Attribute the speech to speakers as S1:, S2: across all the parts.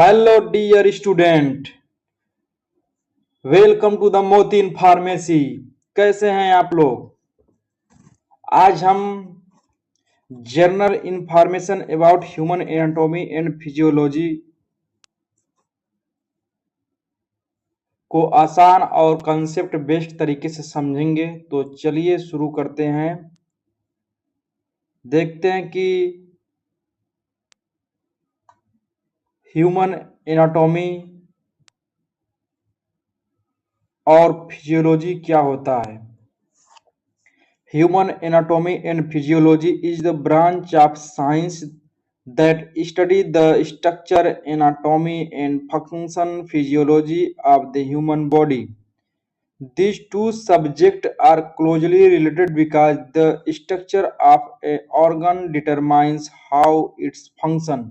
S1: Hello dear student, welcome to the मोतीन pharmacy. कैसे हैं आप लोग? आज हम general information about human anatomy and physiology को आसान और कंसेप्ट बेस्ड तरीके से समझेंगे। तो चलिए शुरू करते हैं। देखते हैं कि ह्यूमन एनाटॉमी और फिजियोलॉजी क्या होता है। Human anatomy and physiology is the branch of science that study the structure, anatomy, and function physiology of the human body. These two subjects are closely related because the structure of an organ determines how its function.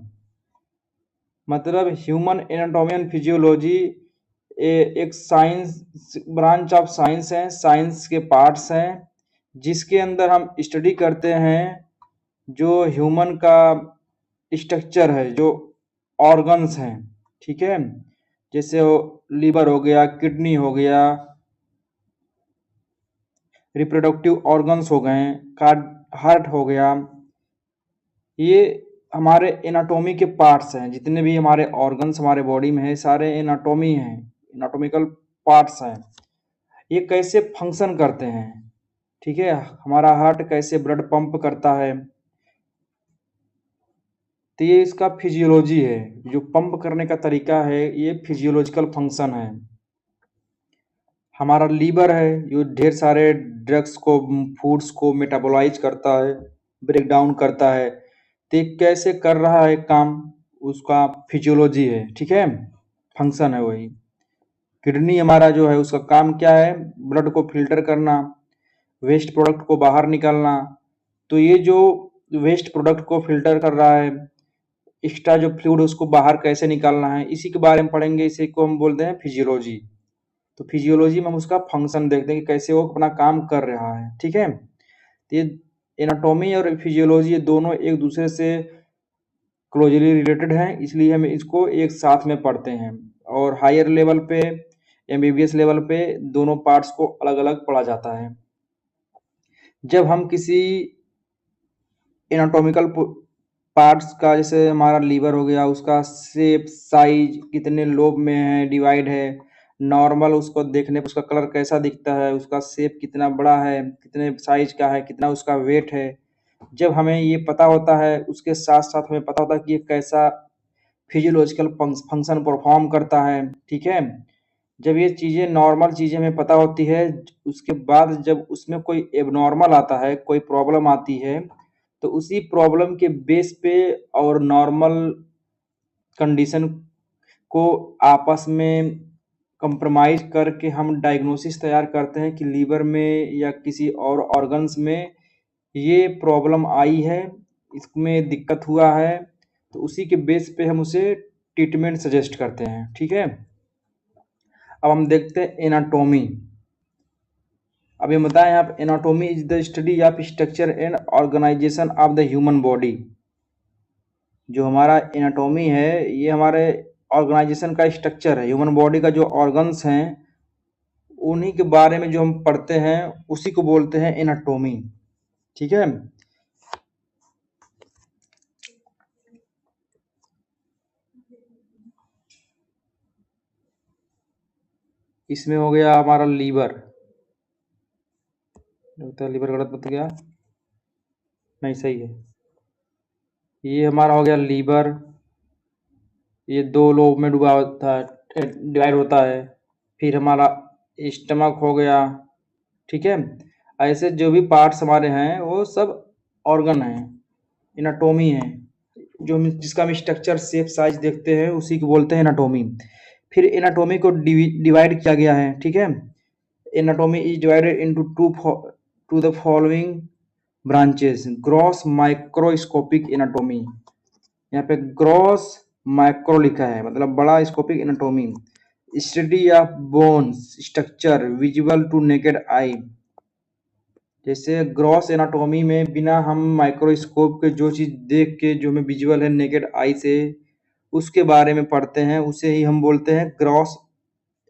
S1: मतलब human anatomy and physiology एक science branch of science है, science के parts हैं जिसके अंदर हम study करते हैं जो ह्यूमन का स्ट्रक्चर है, जो ऑर्गन्स हैं। ठीक है, जैसे लीवर हो गया, किडनी हो गया, रिप्रोडक्टिव ऑर्गन्स हो गए, हार्ट हो गया। ये हमारे एनाटॉमी के पार्ट्स हैं। जितने भी हमारे ऑर्गन्स हमारे बॉडी में है सारे एनाटॉमी हैं, एनाटॉमिकल पार्ट्स हैं। ये कैसे फंक्शन करते हैं, ठीक है, हमारा हार्ट कैसे ब्लड पंप करता है, तो ये इसका फिजियोलॉजी है। जो पंप करने का तरीका है ये फिजियोलॉजिकल फंक्शन है। हमारा लीवर है जो ढेर सारे ड्रग्स को, फूड्स को मेटाबोलाइज करता है, ब्रेक डाउन करता है। तो ये कैसे कर रहा है काम, उसका फिजियोलॉजी है। ठीक है, फंक्शन है वही। किडनी हमारा जो है उसका काम क्या है, ब्लड को फिल्टर करना, वेस्ट प्रोडक्ट को बाहर निकालना। तो ये जो वेस्ट प्रोडक्ट को फिल्टर कर रहा है, एक्स्ट्रा जो फ्लूइड उसको बाहर कैसे निकालना है, इसी के बारे में पढ़ेंगे। इसी को हम बोलते हैं फिजियोलॉजी। तो फिजियोलॉजी में हम उसका फंक्शन देखते हैं कि कैसे वो अपना काम कर रहा है। ठीक है, तो ये एनाटॉमी और फिजियोलॉजी ये दोनों एक दूसरे से क्लोजली रिलेटेड हैं, इसलिए हम इसको एक साथ में पढ़ते हैं। और हायर लेवल पे, एमबीबीएस लेवल पे दोनों पार्ट्स को अलग अलग पढ़ा जाता है। जब हम किसी एनाटॉमिकल पार्ट्स का, जैसे हमारा लीवर हो गया, उसका शेप, साइज, कितने लोब में है, डिवाइड है, नॉर्मल उसको देखने पर उसका कलर कैसा दिखता है, उसका शेप कितना बड़ा है, कितने साइज का है, कितना उसका वेट है, जब हमें ये पता होता है उसके साथ साथ हमें पता होता है कि ये कैसा फिजियोलॉजिकल फंक्शन परफॉर्म करता है। ठीक है, जब ये चीज़ें, नॉर्मल चीज़ें हमें पता होती है, उसके बाद जब उसमें कोई एबनॉर्मल आता है, कोई प्रॉब्लम आती है, तो उसी प्रॉब्लम के बेस पे और नॉर्मल कंडीशन को आपस में कंप्रोमाइज करके हम डायग्नोसिस तैयार करते हैं कि लीवर में या किसी और ऑर्गन्स में ये प्रॉब्लम आई है, इसमें दिक्कत हुआ है, तो उसी के बेस पे हम उसे ट्रीटमेंट सजेस्ट करते हैं। ठीक है, अब हम देखते हैं एनाटॉमी। अब ये बताएं आप, anatomy is the study of structure and organization of the human body. जो हमारा एनाटॉमी है ये हमारे ऑर्गेनाइजेशन का स्ट्रक्चर है, ह्यूमन बॉडी का जो ऑर्गन्स हैं उन्हीं के बारे में जो हम पढ़ते हैं उसी को बोलते हैं एनाटॉमी। ठीक है, इसमें हो गया हमारा लीवर, लीवर गलत बत गया, नहीं सही है। ये हमारा हो गया लीवर, ये दो लोब में डूबा होता है, डिवाइड होता है। फिर हमारा स्टमक हो गया। ठीक है, ऐसे जो भी पार्ट्स हमारे हैं वो सब ऑर्गन हैं, एनाटॉमी है। जो हम जिसका हम स्ट्रक्चर, शेप, साइज देखते हैं उसी को बोलते हैं एनाटॉमी। फिर एनाटॉमी को डिवाइड किया गया है। ठीक है, anatomy is divided into two the following branches. Gross microscopic anatomy, यहाँ पे ग्रॉस माइक्रो लिखा है मतलब बड़ा scopic anatomy. Study of bones structure visible to naked eye. जैसे ग्रॉस एनाटॉमी में बिना हम माइक्रोस्कोप के जो चीज देख के जो हमें विजुअल है नेकेड आई से, उसके बारे में पढ़ते हैं, उसे ही हम बोलते हैं ग्रॉस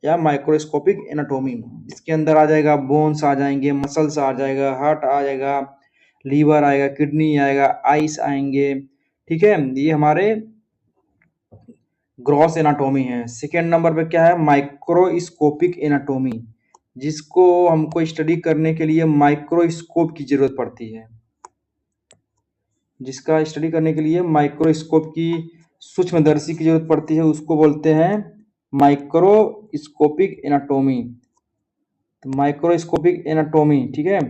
S1: या माइक्रोस्कोपिक एनाटॉमी। इसके अंदर आ जाएगा बोन्स आ जाएंगे, मसल्स आ जाएगा, हार्ट आ जाएगा, लीवर आएगा, किडनी आएगा, आइस आएंगे। ठीक है, ये हमारे ग्रॉस एनाटॉमी है। सेकेंड नंबर पे क्या है, माइक्रोस्कोपिक एनाटॉमी, जिसको हमको स्टडी करने के लिए माइक्रोस्कोप की जरूरत पड़ती है, जिसका स्टडी करने के लिए माइक्रोस्कोप की सूक्ष्मदर्शी की जरूरत पड़ती है, उसको बोलते हैं माइक्रोस्कोपिक एनाटॉमी। तो माइक्रोस्कोपिक एनाटॉमी, ठीक है।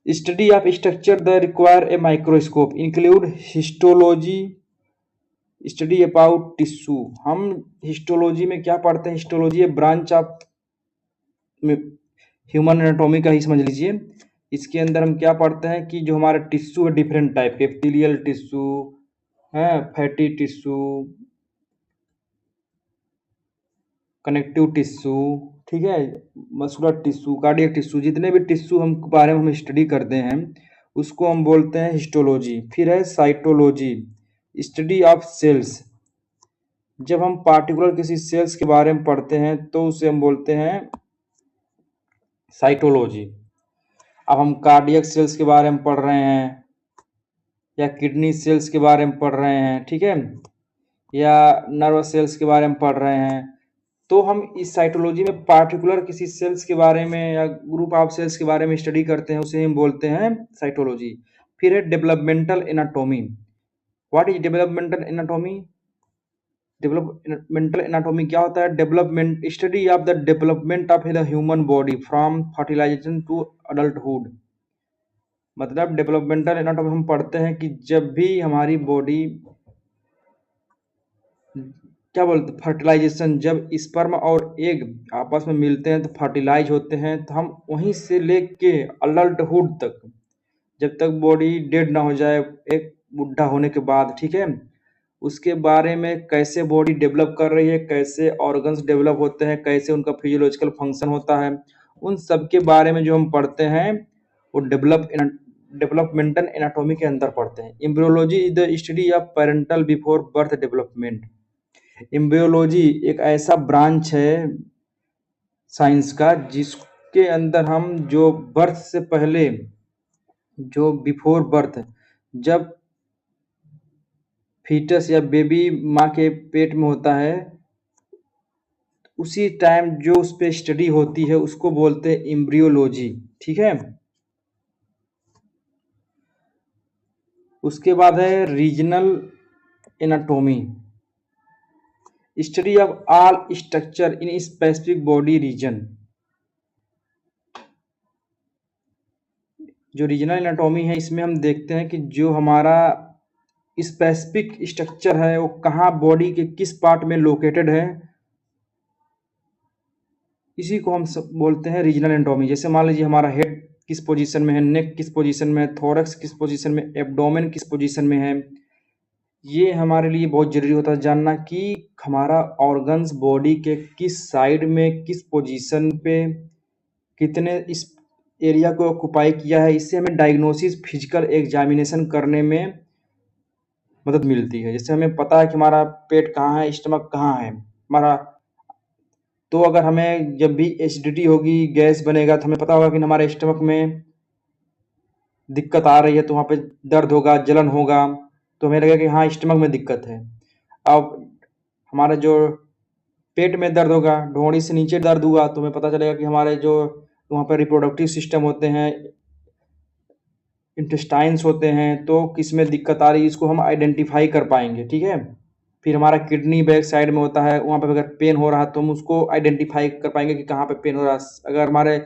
S1: Study of structure the require a microscope include histology, study about tissue. हम हिस्टोलॉजी में क्या पढ़ते हैं, हिस्टोलॉजी है ब्रांच ऑफ ह्यूमन एनाटॉमी का ही समझ लीजिए। इसके अंदर हम क्या पढ़ते हैं कि जो हमारा टिश्यू है डिफरेंट टाइप के, एपिथेलियल टिश्यू है, फैटी टिश्यू, कनेक्टिव टिश्यू, ठीक है, मस्कुलर टिश्यू, कार्डियक टिश्यू, जितने भी टिश्यू हम बारे में हम स्टडी करते हैं उसको हम बोलते हैं हिस्टोलॉजी। फिर है साइटोलॉजी, स्टडी ऑफ सेल्स। जब हम पार्टिकुलर किसी सेल्स के बारे में पढ़ते हैं तो उसे हम बोलते हैं साइटोलॉजी। अब हम कार्डियक सेल्स के बारे में पढ़ रहे हैं या किडनी सेल्स के बारे में पढ़ रहे हैं, ठीक है, या नर्वस सेल्स के बारे में पढ़ रहे हैं, तो हम इस साइटोलॉजी में पार्टिकुलर किसी सेल्स के बारे में या ग्रुप ऑफ सेल्स के बारे में स्टडी करते हैं, उसे हम बोलते हैं साइटोलॉजी। फिर है developmental anatomy. What is developmental anatomy? Developmental anatomy क्या होता है? Development, study of the development of the human body from fertilization to adulthood. मतलब डेवलपमेंटल एनाटॉमी हम पढ़ते हैं कि जब भी हमारी बॉडी, क्या बोलते हैं, फर्टिलाइजेशन, जब स्पर्म और एग आपस में मिलते हैं तो फर्टिलाइज होते हैं, तो हम वहीं से लेके अडल्टहुड तक, जब तक बॉडी डेड ना हो जाए एक बुढ़ा होने के बाद, ठीक है, उसके बारे में कैसे बॉडी डेवलप कर रही है, कैसे ऑर्गन्स डेवलप होते हैं, कैसे उनका फिजियोलॉजिकल फंक्शन होता है, उन सब के बारे में जो हम पढ़ते हैं वो डेवलपमेंटल एनाटॉमी के अंदर पढ़ते हैं। Embryology is the study of parental before birth development. Embryology एक ऐसा ब्रांच है साइंस का जिसके अंदर हम जो बर्थ से पहले, जो बिफोर बर्थ, जब फीटस या बेबी माँ के पेट में होता है, उसी टाइम जो उस पर स्टडी होती है उसको बोलते हैं एम्ब्रियोलॉजी, ठीक है। उसके बाद है regional anatomy, study of all structure in specific body region. जो रीजनल एनाटॉमी है इसमें हम देखते हैं कि जो हमारा स्पेसिफिक स्ट्रक्चर है वो कहाँ बॉडी के किस पार्ट में लोकेटेड है, इसी को हम सब बोलते हैं रीजनल एनाटॉमी। जैसे मान लीजिए हमारा हेड किस पोजीशन में है, नेक किस पोजीशन में है, थोरक्स किस पोजीशन में, एब्डोमेन किस पोजीशन में है। ये हमारे लिए बहुत जरूरी होता है जानना कि हमारा ऑर्गन्स बॉडी के किस साइड में, किस पोजीशन पे, कितने इस एरिया को ऑक्युपाई किया है। इससे हमें डायग्नोसिस, फिजिकल एग्जामिनेशन करने में मदद मिलती है। जैसे हमें पता है कि हमारा पेट कहाँ है, स्टमक कहाँ है हमारा, तो अगर हमें जब भी एसिडिटी होगी, गैस बनेगा, तो हमें पता होगा कि हमारे स्टमक में दिक्कत आ रही है, तो वहाँ पे दर्द होगा, जलन होगा, तो हमें लगेगा कि हाँ स्टमक में दिक्कत है। अब हमारा जो पेट में दर्द होगा, ढोंड़ी से नीचे दर्द हुआ, तो हमें पता चलेगा कि हमारे जो वहाँ पर रिप्रोडक्टिव सिस्टम होते हैं, इंटेस्टाइन्स होते हैं, तो किस में दिक्कत आ रही है इसको हम आइडेंटिफाई कर पाएंगे, ठीक है। फिर हमारा किडनी बैक साइड में होता है, वहाँ पे अगर पेन हो रहा है तो हम उसको आइडेंटिफाई कर पाएंगे कि कहाँ पे पेन हो रहा है। अगर हमारे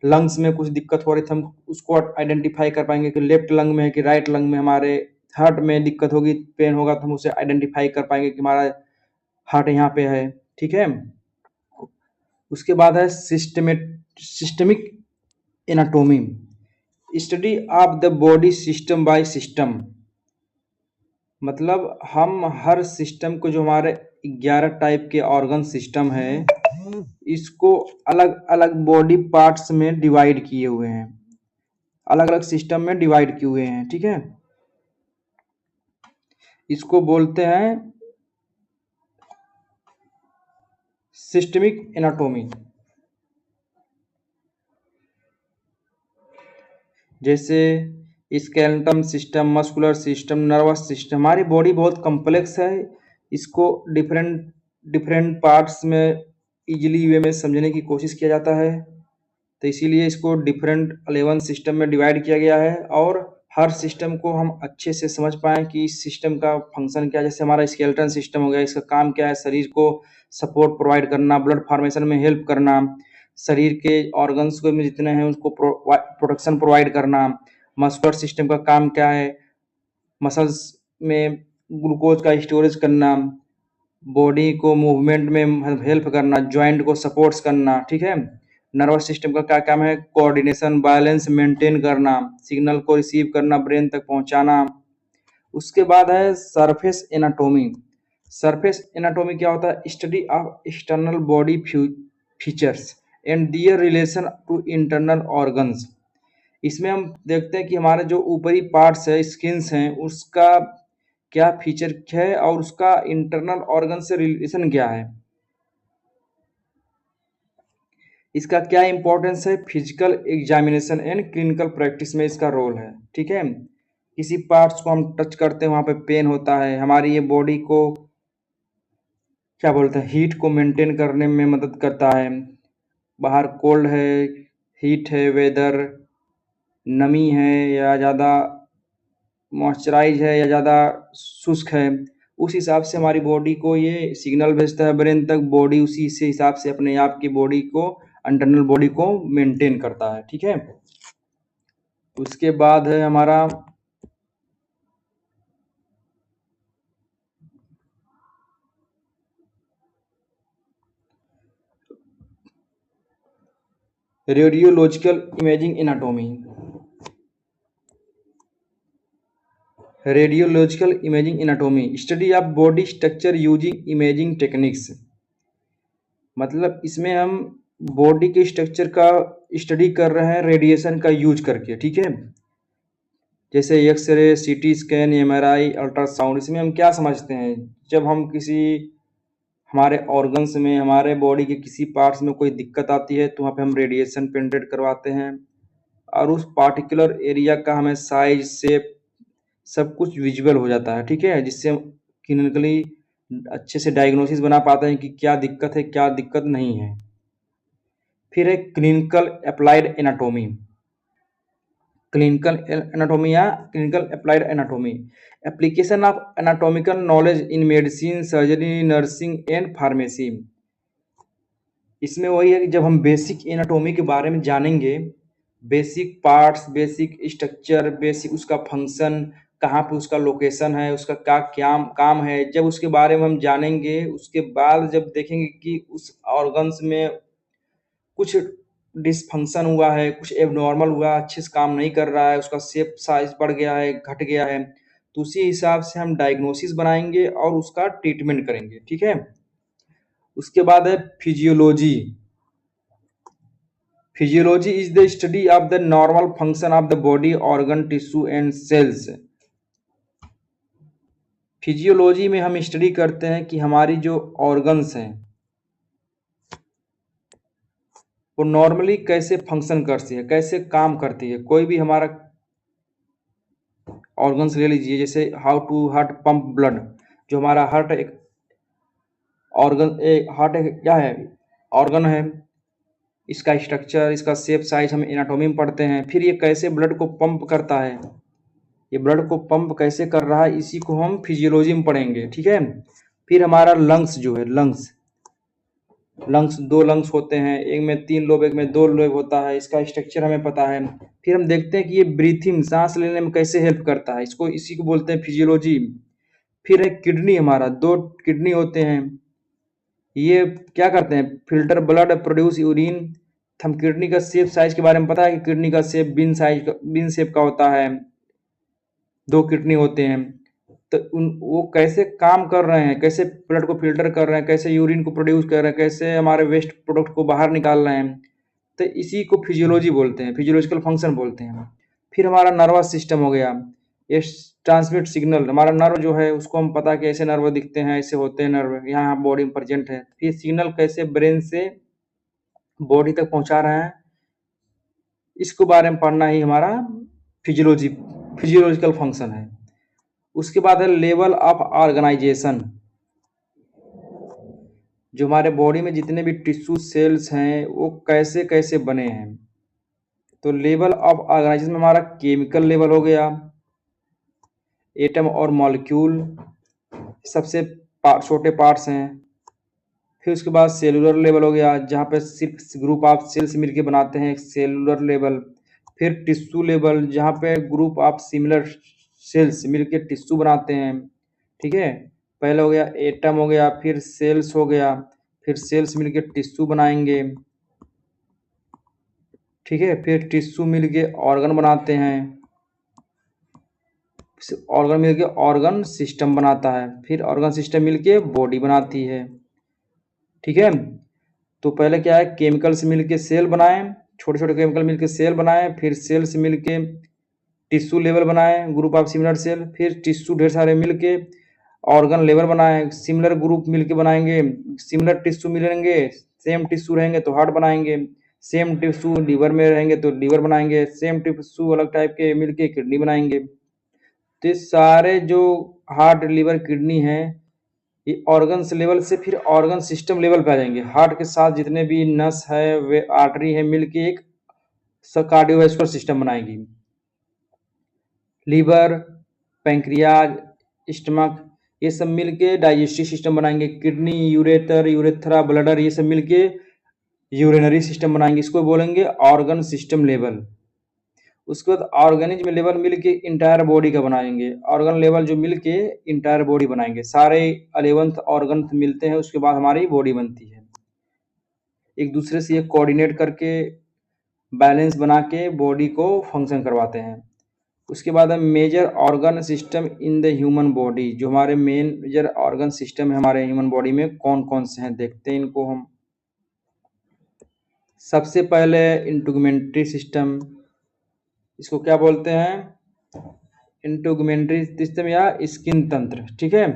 S1: लंग्स में कुछ दिक्कत हो रही तो हम उसको आइडेंटिफाई कर पाएंगे कि लेफ्ट लंग में है कि राइट लंग में। हमारे हार्ट में दिक्कत होगी, पेन होगा, तो हम उसे आइडेंटिफाई कर पाएंगे कि हमारा हार्ट यहाँ पे है, ठीक है। उसके बाद है systemic anatomy, study of the body system by system. मतलब हम हर सिस्टम को, जो हमारे 11 टाइप के ऑर्गन सिस्टम है, इसको अलग अलग बॉडी पार्ट्स में डिवाइड किए हुए हैं, अलग अलग सिस्टम में डिवाइड किए हुए हैं, ठीक है। इसको बोलते हैं सिस्टमिक एनाटॉमी। जैसे skeleton system, muscular system, nervous system. हमारी बॉडी बहुत कॉम्प्लेक्स है, इसको डिफरेंट डिफरेंट पार्ट्स में इजीली वे में समझने की कोशिश किया जाता है, तो इसीलिए इसको डिफरेंट 11 सिस्टम में डिवाइड किया गया है। और हर सिस्टम को हम अच्छे से समझ पाएँ कि इस सिस्टम का फंक्शन क्या है। जैसे हमारा स्केलेटन सिस्टम हो गया, इसका काम क्या है? शरीर को सपोर्ट प्रोवाइड करना, ब्लड फॉर्मेशन में हेल्प करना, शरीर के ऑर्गन्स को में जितने हैं उसको प्रोटेक्शन प्रोवाइड करना। मस्कुलर सिस्टम का काम क्या है? मसल्स में ग्लूकोज का स्टोरेज करना, बॉडी को मूवमेंट में हेल्प करना, जॉइंट को सपोर्ट्स करना, ठीक है। नर्वस सिस्टम का क्या काम है? कोऑर्डिनेशन, बैलेंस मेंटेन करना, सिग्नल को रिसीव करना, ब्रेन तक पहुंचाना। उसके बाद है सरफेस एनाटॉमी। सरफेस एनाटॉमी क्या होता है? Study of external body features and their relation to internal organs. इसमें हम देखते हैं कि हमारे जो ऊपरी पार्ट्स है, स्किन्स हैं, उसका क्या फीचर है और उसका इंटरनल ऑर्गन से रिलेशन क्या है, इसका क्या इंपॉर्टेंस है। Physical examination and clinical practice में इसका रोल है, ठीक है। किसी पार्ट्स को हम टच करते हैं, वहाँ पे पेन होता है, हमारी ये बॉडी को क्या बोलते हैं, हीट को मेंटेन करने में मदद करता है। बाहर कोल्ड है, हीट है, वेदर नमी है या ज़्यादा मॉइस्चराइज है या ज़्यादा शुष्क है, उस हिसाब से हमारी बॉडी को ये सिग्नल भेजता है ब्रेन तक। बॉडी उसी से हिसाब से अपने आप की बॉडी को, इंटरनल बॉडी को मेंटेन करता है, ठीक है। उसके बाद है हमारा radiological imaging anatomy. Radiological imaging anatomy, study of body structure using imaging techniques. मतलब इसमें हम बॉडी के स्ट्रक्चर का स्टडी कर रहे हैं रेडिएशन का यूज करके, ठीक है। जैसे x ray, CT scan, MRI, ultrasound. इसमें हम क्या समझते हैं, जब हम किसी हमारे ऑर्गन्स में, हमारे बॉडी के किसी पार्ट्स में कोई दिक्कत आती है तो वहाँ पे हम रेडिएशन पेनिट्रेट करवाते हैं और उस पार्टिकुलर एरिया का हमें साइज, शेप सब कुछ विजुअल हो जाता है, ठीक है। जिससे हम क्लिनिकली अच्छे से डायग्नोसिस बना पाते हैं कि क्या दिक्कत है, क्या दिक्कत नहीं है। फिर है clinical applied anatomy. Clinical anatomy या clinical applied anatomy, application of anatomical knowledge in medicine, surgery, nursing and pharmacy. इसमें वही है कि जब हम बेसिक एनाटॉमी के बारे में जानेंगे, basic parts, basic structure, basic उसका फंक्शन, कहाँ पे उसका लोकेशन है, उसका क्या काम है, जब उसके बारे में हम जानेंगे, उसके बाद जब देखेंगे कि उस ऑर्गन्स में कुछ डिसफंक्शन हुआ है, कुछ एबनॉर्मल हुआ, अच्छे से काम नहीं कर रहा है, उसका शेप साइज बढ़ गया है, घट गया है, तो उसी हिसाब से हम डायग्नोसिस बनाएंगे और उसका ट्रीटमेंट करेंगे, ठीक है। उसके बाद है physiology. Physiology is the study of the normal function of the body, organ, tissue and cells. Physiology में हम स्टडी करते हैं कि हमारी जो ऑर्गन्स हैं वो नॉर्मली कैसे फंक्शन करती है, कैसे काम करती है। कोई भी हमारा ऑर्गन्स ले लीजिए, जैसे how to heart pump blood. जो हमारा हार्ट एक हार्ट एक क्या है, ऑर्गन है। इसका स्ट्रक्चर, इसका शेप, साइज हम एनाटॉमी में पढ़ते हैं। फिर ये कैसे ब्लड को पंप करता है, ये ब्लड को पंप कैसे कर रहा है, इसी को हम फिजियोलॉजी में पढ़ेंगे, ठीक है। फिर हमारा लंग्स जो है, लंग्स 2 लंग्स होते हैं, एक में 3 लोब, एक में 2 लोब होता है, इसका स्ट्रक्चर हमें पता है। फिर हम देखते हैं कि ये ब्रीथिंग, सांस लेने में कैसे हेल्प करता है, इसी को बोलते हैं फिजियोलॉजी। फिर है किडनी, हमारा 2 किडनी होते हैं, ये क्या करते हैं, फिल्टर ब्लड, प्रोड्यूस यूरिन। हम किडनी का शेप, साइज के बारे में पता है कि किडनी का शेप बिन शेप का होता है, 2 किडनी होते हैं। तो वो कैसे काम कर रहे हैं, कैसे ब्लड को फिल्टर कर रहे हैं, कैसे यूरिन को प्रोड्यूस कर रहे हैं, कैसे हमारे वेस्ट प्रोडक्ट को बाहर निकाल रहे हैं, तो इसी को फिजियोलॉजी बोलते हैं, फिजियोलॉजिकल फंक्शन बोलते हैं। फिर हमारा नर्वस सिस्टम हो गया, ये ट्रांसमिट सिग्नल, हमारा नर्व जो है उसको हम पता कि ऐसे नर्व दिखते हैं, ऐसे होते हैं नर्व, यहाँ बॉडी में प्रेजेंट है। फिर सिग्नल कैसे ब्रेन से बॉडी तक पहुंचा रहे हैं, इसको बारे में पढ़ना ही हमारा फिजियोलॉजिकल फंक्शन है। उसके बाद है लेवल ऑफ ऑर्गेनाइजेशन, जो हमारे बॉडी में जितने भी टिश्यू सेल्स हैं वो कैसे कैसे बने हैं। तो लेवल ऑफ ऑर्गेनाइजेशन में हमारा केमिकल लेवल हो गया, एटम और मॉलिक्यूल सबसे छोटे पार्ट्स हैं। फिर उसके बाद सेलुलर लेवल हो गया, जहाँ पे सिर्फ ग्रुप ऑफ सेल्स मिलके बनाते हैं, सेलुलर लेवल। फिर टिश्यू लेवल, जहाँ पे ग्रुप ऑफ सिमिलर सेल्स मिलके टिश्यू बनाते हैं। ठीक है, पहले हो गया एटम हो गया, फिर सेल्स हो गया, फिर सेल्स मिलके टिश्यू बनाएंगे। ठीक है, फिर टिश्यू मिलके ऑर्गन बनाते हैं, ऑर्गन मिलके ऑर्गन सिस्टम बनाता है, फिर ऑर्गन सिस्टम मिलके बॉडी बनाती है। ठीक है, तो पहले क्या है, केमिकल से मिलके सेल बनाए, छोटे छोटे केमिकल मिलके सेल बनाए, फिर सेल से मिलके टिश्यू लेवल बनाए, ग्रुप ऑफ सिमिलर सेल, फिर टिश्यू ढेर सारे मिलके ऑर्गन लेवल बनाए, सिमिलर ग्रुप मिलके बनाएंगे, सिमिलर टिश्यू मिलेंगे, सेम टिश्यू रहेंगे तो हार्ट बनाएंगे, सेम टिश्यू लीवर में रहेंगे तो लीवर बनाएंगे, सेम टिश्यू अलग टाइप के मिलके किडनी बनाएंगे। तो ये सारे जो हार्ट लिवर किडनी है, ये ऑर्गन लेवल से फिर ऑर्गन सिस्टम लेवल पे आ जाएंगे। हार्ट के साथ जितने भी नस है, वे आर्टरी है, मिलके एक कार्डियोवैस्कुलर सिस्टम बनाएगी। लीवर, पैंक्रियाज, स्टमक, ये सब मिलके डाइजेस्टिव सिस्टम बनाएंगे। किडनी, यूरेटर, यूरेथ्रा, ब्लडर, ये सब मिलके यूरिनरी सिस्टम बनाएंगे। इसको बोलेंगे ऑर्गन सिस्टम लेवल। उसके बाद ऑर्गेनिज्म लेवल मिलके इंटायर बॉडी का बनाएंगे, ऑर्गन लेवल जो मिलके इंटायर बॉडी बनाएंगे। सारे 11th ऑर्गन मिलते हैं, उसके बाद हमारी बॉडी बनती है। एक दूसरे से ये कोऑर्डिनेट करके बैलेंस बना के बॉडी को फंक्शन करवाते हैं। उसके बाद है major organ system in the human body, जो हमारे मेजर ऑर्गन सिस्टम है हमारे ह्यूमन बॉडी में कौन कौन से हैं, देखते हैं इनको हम। सबसे पहले इंटुगमेंट्री सिस्टम, इसको क्या बोलते हैं, इंटुगमेंट्री सिस्टम या स्किन तंत्र। ठीक है,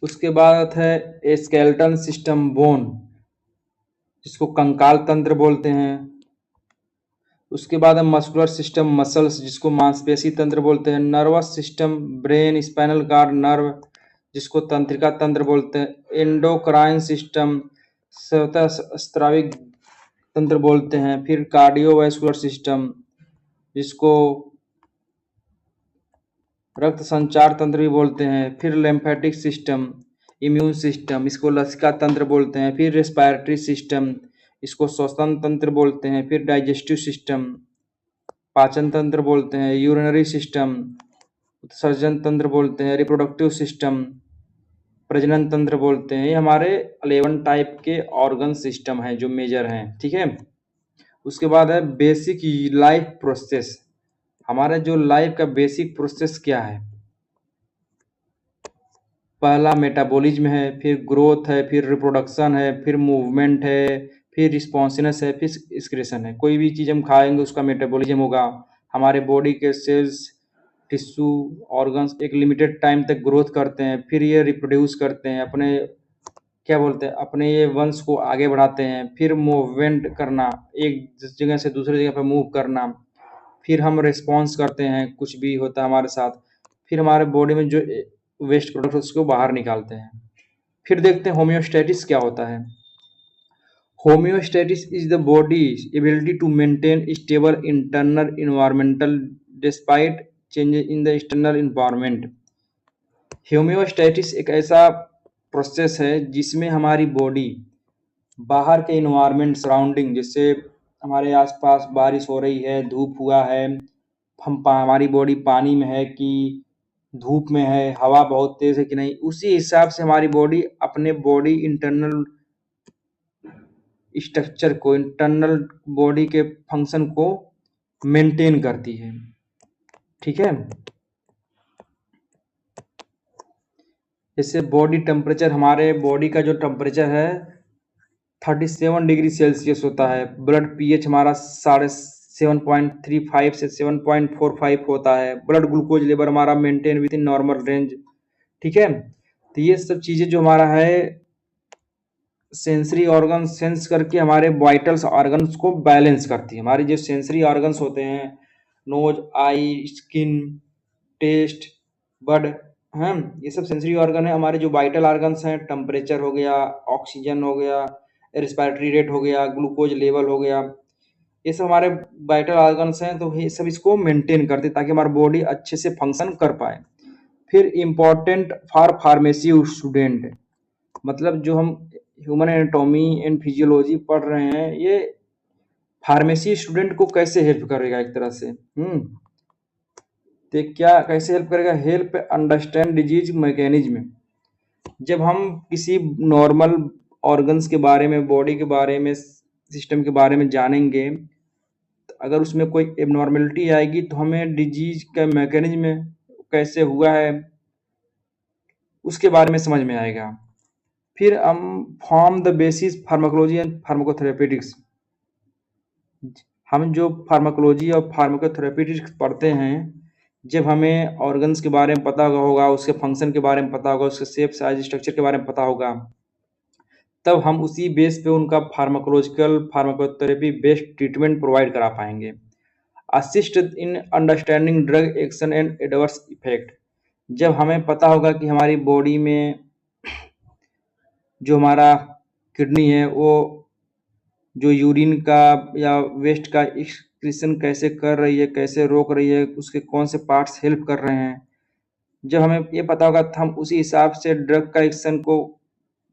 S1: उसके बाद है स्केलेटन सिस्टम, बोन, जिसको कंकाल तंत्र बोलते हैं। उसके बाद है मस्कुलर सिस्टम, मसल्स, जिसको मांसपेशी तंत्र बोलते हैं। Nervous system, brain, spinal cord, nerve, जिसको तंत्रिका तंत्र बोलते हैं। एंडोक्राइन सिस्टम, स्राविक तंत्र बोलते हैं। फिर कार्डियोवैस्कुलर सिस्टम, जिसको रक्त संचार तंत्र भी बोलते हैं। फिर लिम्फेटिक सिस्टम, इम्यून सिस्टम, इसको लसिका तंत्र बोलते हैं। फिर रेस्पिरेटरी सिस्टम, इसको श्वसन तंत्र बोलते हैं। फिर डाइजेस्टिव सिस्टम, पाचन तंत्र बोलते हैं। यूरिनरी सिस्टम, उत्सर्जन तंत्र बोलते हैं। रिप्रोडक्टिव सिस्टम, प्रजनन तंत्र बोलते हैं। ये हमारे 11 टाइप के ऑर्गन सिस्टम हैं जो मेजर हैं। ठीक है, उसके बाद है बेसिक लाइफ प्रोसेस। हमारा जो लाइफ का बेसिक प्रोसेस क्या है, पहला मेटाबॉलिज्म है, फिर ग्रोथ है, फिर रिप्रोडक्शन है, फिर मूवमेंट है, फिर रिस्पॉन्सिवनेस है, फिर एक्सक्रेशन है। कोई भी चीज़ हम खाएंगे उसका मेटाबॉलिज्म होगा। हमारे बॉडी के सेल्स, टिश्यू, ऑर्गन्स एक लिमिटेड टाइम तक ग्रोथ करते हैं, फिर ये रिप्रोड्यूस करते हैं, अपने क्या बोलते हैं, अपने ये वंश को आगे बढ़ाते हैं। फिर मूवमेंट करना, एक जगह से दूसरी जगह पर मूव करना, फिर हम रिस्पॉन्स करते हैं, कुछ भी होता है हमारे साथ, फिर हमारे बॉडी में जो वेस्ट प्रोडक्ट उसको बाहर निकालते हैं। फिर देखते हैं होम्योस्टेटिस क्या होता है। Homeostasis is the body ability to maintain stable internal environmental despite changes in the external environment. Homeostasis एक ऐसा प्रोसेस है जिसमें हमारी बॉडी बाहर के इन्वायरमेंट सराउंडिंग, जैसे हमारे आसपास बारिश हो रही है, धूप हुआ है, हमारी बॉडी पानी में है कि धूप में है, हवा बहुत तेज है कि नहीं, उसी हिसाब से हमारी बॉडी अपने बॉडी इंटरनल स्ट्रक्चर को, इंटरनल बॉडी के फंक्शन को मेंटेन करती है। ठीक है, जैसे बॉडी टेम्परेचर, हमारे बॉडी का जो टेम्परेचर है 37 डिग्री सेल्सियस होता है। ब्लड पीएच हमारा 7.35 से 7.45 होता है। ब्लड ग्लूकोज लेवल हमारा maintain with in normal range. ठीक है, तो ये सब चीजें जो हमारा है सेंसरी ऑर्गन सेंस करके हमारे वाइटल्स ऑर्गन्स को बैलेंस करती है। हमारे जो सेंसरी ऑर्गन्स होते हैं, नोज, आई, स्किन, टेस्ट, बड, हैं, ये सब सेंसरी ऑर्गन है। हमारे जो वाइटल ऑर्गन्स हैं, टेम्परेचर हो गया, ऑक्सीजन हो गया, रेस्पिरेटरी रेट हो गया, ग्लूकोज लेवल हो गया, ये सब हमारे वाइटल ऑर्गन्स हैं। तो ये सब इसको मेंटेन करते ताकि हमारी बॉडी अच्छे से फंक्शन कर पाए। फिर इम्पोर्टेंट फॉर फार्मेसी स्टूडेंट, मतलब जो हम ह्यूमन एनाटॉमी एंड फिजियोलॉजी पढ़ रहे हैं, ये फार्मेसी स्टूडेंट को कैसे हेल्प करेगा एक तरह से। तो क्या कैसे हेल्प करेगा? Help understand disease mechanism. जब हम किसी नॉर्मल ऑर्गन्स के बारे में, बॉडी के बारे में, सिस्टम के बारे में जानेंगे, तो अगर उसमें कोई एबनॉर्मेलिटी आएगी तो हमें डिजीज का मैकेनिज्म कैसे हुआ है उसके बारे में समझ में आएगा। फिर हम form the basis pharmacology and pharmacotherapeutics. हम जो फार्माकोलॉजी और फार्माकोथेरेपेटिक्स पढ़ते हैं, जब हमें ऑर्गन्स के बारे में पता होगा, उसके फंक्शन के बारे में पता होगा, उसके शेप, साइज, स्ट्रक्चर के बारे में पता होगा, तब हम उसी बेस पे उनका pharmacological, pharmacotherapy based treatment provide करा पाएंगे। Assist in understanding drug action and adverse effect. जब हमें पता होगा कि हमारी बॉडी में जो हमारा किडनी है, वो जो यूरिन का या वेस्ट का एक्सक्रीशन कैसे कर रही है, कैसे रोक रही है, उसके कौन से पार्ट्स हेल्प कर रहे हैं, जब हमें ये पता होगा तो हम उसी हिसाब से ड्रग का एक्शन को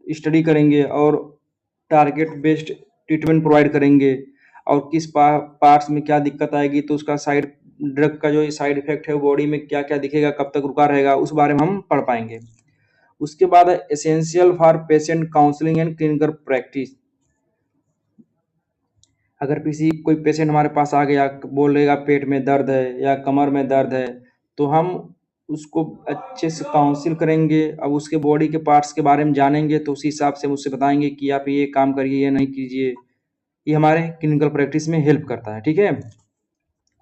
S1: स्टडी करेंगे और टारगेट बेस्ड ट्रीटमेंट प्रोवाइड करेंगे। और किस पार्ट्स में क्या दिक्कत आएगी तो उसका साइड ड्रग का जो साइड इफेक्ट है वो बॉडी में क्या क्या दिखेगा, कब तक रुका रहेगा, उस बारे में हम पढ़ पाएंगे। उसके बाद essential for patient counselling and clinical practice. अगर कोई पेशेंट हमारे पास आ गया, बोलेगा पेट में दर्द है या कमर में दर्द है, तो हम उसको अच्छे से काउंसिल करेंगे। अब उसके बॉडी के पार्ट्स के बारे में जानेंगे तो उसी हिसाब से हम उससे बताएंगे कि आप ये काम करिए, ये नहीं कीजिए। ये हमारे क्लिनिकल प्रैक्टिस में हेल्प करता है। ठीक है,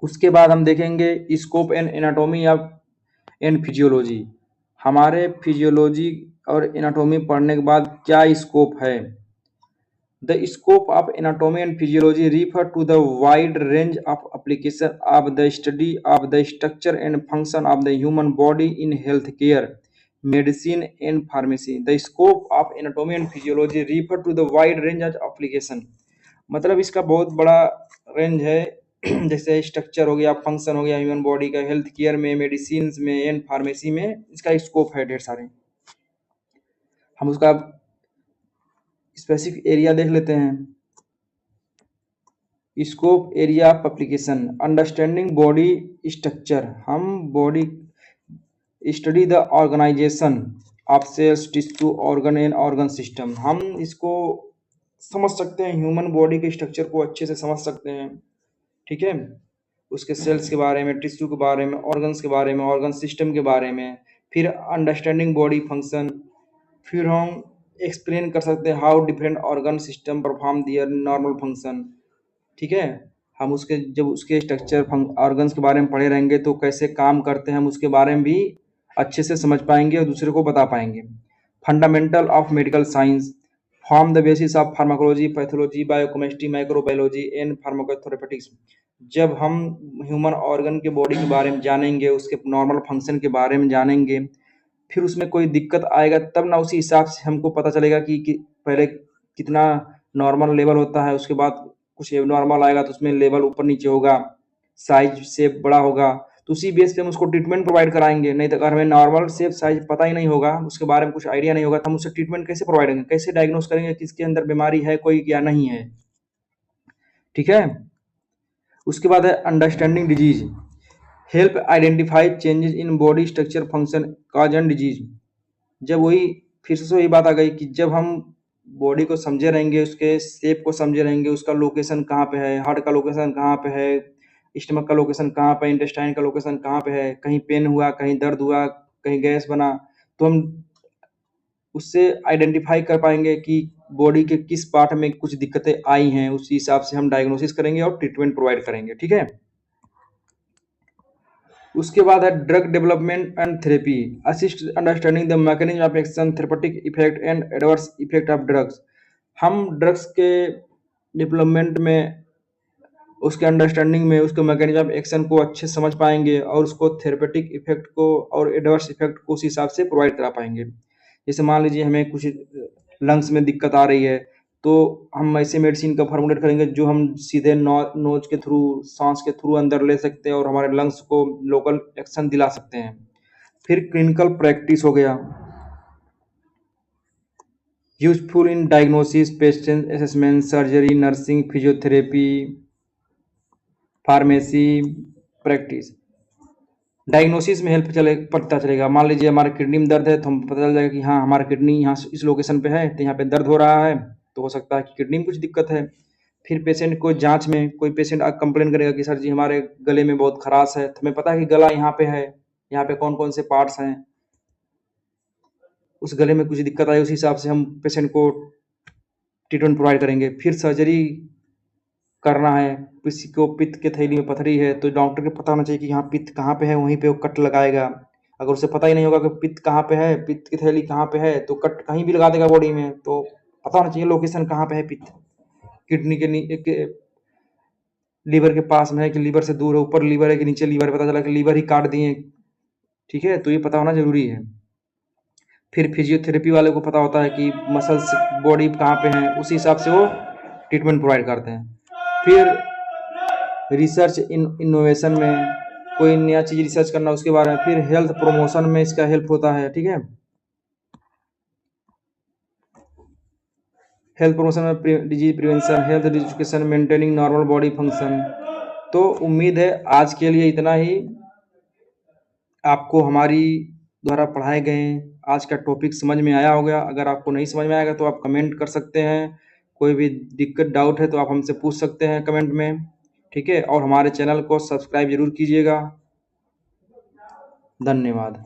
S1: उसके बाद हम देखेंगे scope and anatomy of and physiology. हमारे फिजियोलॉजी और एनाटॉमी पढ़ने के बाद क्या स्कोप है? The scope of anatomy and physiology refer to the wide range of application of the study of the structure and function of the human body in healthcare, medicine and pharmacy. The scope of anatomy and physiology refer to the wide range of application. मतलब इसका बहुत बड़ा range है। जैसे structure हो गया, function हो गया ह्यूमन बॉडी का, हेल्थ केयर में, मेडिसिन में एंड फार्मेसी में, इसका स्कोप है ढेर सारे। हम उसका स्पेसिफिक एरिया देख लेते हैं। Scope area of application, understanding body structure. हम body study the organisation of cells, tissue, organ and organ system. हम इसको समझ सकते हैं, ह्यूमन बॉडी के स्ट्रक्चर को अच्छे से समझ सकते हैं। ठीक है, उसके सेल्स के बारे में, टिश्यू के बारे में, ऑर्गन्स के बारे में, ऑर्गन सिस्टम के बारे में। फिर अंडरस्टैंडिंग बॉडी फंक्शन। फिर हम एक्सप्लेन कर सकते हैं how different organ system perform their normal function. ठीक है, हम उसके जब उसके स्ट्रक्चर ऑर्गन्स के बारे में पढ़े रहेंगे तो कैसे काम करते हैं हम उसके बारे में भी अच्छे से समझ पाएंगे और दूसरे को बता पाएंगे। Fundamental of medical science form the basis of pharmacology, pathology, biochemistry, microbiology and pharmacotherapeutics. जब हम ह्यूमन ऑर्गन के बॉडी के बारे में जानेंगे, उसके नॉर्मल फंक्शन के बारे में जानेंगे, फिर उसमें कोई दिक्कत आएगा तब ना उसी हिसाब से हमको पता चलेगा कि पहले कितना नॉर्मल लेवल होता है, उसके बाद कुछ एबनॉर्मल आएगा तो उसमें लेवल ऊपर नीचे होगा, साइज शेप बड़ा होगा, तो उसी बेस पे हम उसको ट्रीटमेंट प्रोवाइड कराएंगे। नहीं तो अगर हमें नॉर्मल शेप साइज पता ही नहीं होगा, उसके बारे में कुछ आइडिया नहीं होगा, तो हम उससे ट्रीटमेंट कैसे प्रोवाइड करेंगे, कैसे डायग्नोस करेंगे कि इसके अंदर बीमारी है कोई या नहीं है। ठीक है, उसके बाद है understanding disease, help identify changes in body structure, function, cause and disease. जब वही फिर से वही बात आ गई कि जब हम बॉडी को समझे रहेंगे, उसके शेप को समझे रहेंगे, उसका लोकेशन कहाँ पे है, हार्ट का लोकेशन कहाँ पे है, स्टमक का लोकेशन कहाँ पे, इंटेस्टाइन का लोकेशन कहाँ पे है, कहीं पेन हुआ, कहीं दर्द हुआ, कहीं गैस बना, तो हम उससे आइडेंटिफाई कर पाएंगे कि बॉडी के किस पार्ट में कुछ दिक्कतें आई हैं, उसी हिसाब से हम डायग्नोसिस करेंगे और ट्रीटमेंट प्रोवाइड करेंगे, ठीक है। उसके बाद है drug development and therapy, assist understanding the mechanism of action, therapeutic effect and adverse effect of drugs. हम ड्रग्स के डेवलपमेंट में, उसके अंडरस्टैंडिंग में, उसके मैकेनिज्म ऑफ एक्शन को अच्छे से समझ पाएंगे और उसको थेरेपेटिक इफेक्ट को और एडवर्स इफेक्ट को उस हिसाब से प्रोवाइड करा पाएंगे। जैसे मान लीजिए हमें कुछ लंग्स में दिक्कत आ रही है, तो हम ऐसे मेडिसिन का फॉर्मुलेट करेंगे जो हम सीधे नोज के थ्रू, सांस के थ्रू अंदर ले सकते हैं और हमारे लंग्स को लोकल एक्शन दिला सकते हैं। फिर क्लिनिकल प्रैक्टिस हो गया, useful in diagnosis, patient assessment, surgery, nursing, physiotherapy, pharmacy practice. Diagnosis में हेल्प पता चलेगा। मान लीजिए हमारे किडनी में दर्द है, तो हम पता चल जाएगा कि हाँ हमारा किडनी यहाँ इस लोकेशन पे है, तो यहाँ पे दर्द हो रहा है, तो हो सकता है कि किडनी में कुछ दिक्कत है। फिर पेशेंट को जांच में, कोई पेशेंट कंप्लेन करेगा कि सर जी हमारे गले में बहुत खराश है, तो हमें पता है कि गला यहाँ पे है, यहाँ पे कौन कौन से पार्ट्स हैं, उस गले में कुछ दिक्कत आई, उस हिसाब से हम पेशेंट को ट्रीटमेंट प्रोवाइड करेंगे। फिर सर्जरी करना है, किसी को पित्त के थैली में पथरी है, तो डॉक्टर को पता होना चाहिए कि यहाँ पित्त कहाँ पे है, वहीं पे वो कट लगाएगा। अगर उसे पता ही नहीं होगा कि पित्त कहाँ पे है, पित्त की थैली कहाँ पे है, तो कट कहीं भी लगा देगा बॉडी में। तो पता होना चाहिए लोकेशन कहाँ पे है पित्त, किडनी के लीवर के पास में है कि लीवर से दूर है, ऊपर लीवर है कि नीचे लीवर है, पता चला कि लीवर ही काट दिए, ठीक है, तो ये पता होना जरूरी है। फिर फिजियोथेरेपी वाले को पता होता है कि मसल्स बॉडी कहाँ पे हैं, उसी हिसाब से वो ट्रीटमेंट प्रोवाइड करते हैं। फिर रिसर्च इनोवेशन में, कोई नया चीज रिसर्च करना उसके बारे में। फिर हेल्थ प्रमोशन में इसका हेल्प होता है, ठीक है। हेल्थ प्रमोशन में disease prevention, health education, maintaining normal body function. तो उम्मीद है आज के लिए इतना ही आपको हमारी द्वारा पढ़ाए गए आज का टॉपिक समझ में आया होगा। अगर आपको नहीं समझ में आएगा तो आप कमेंट कर सकते हैं, कोई भी दिक्कत डाउट है तो आप हमसे पूछ सकते हैं कमेंट में, ठीक है। और हमारे चैनल को सब्सक्राइब जरूर कीजिएगा। धन्यवाद।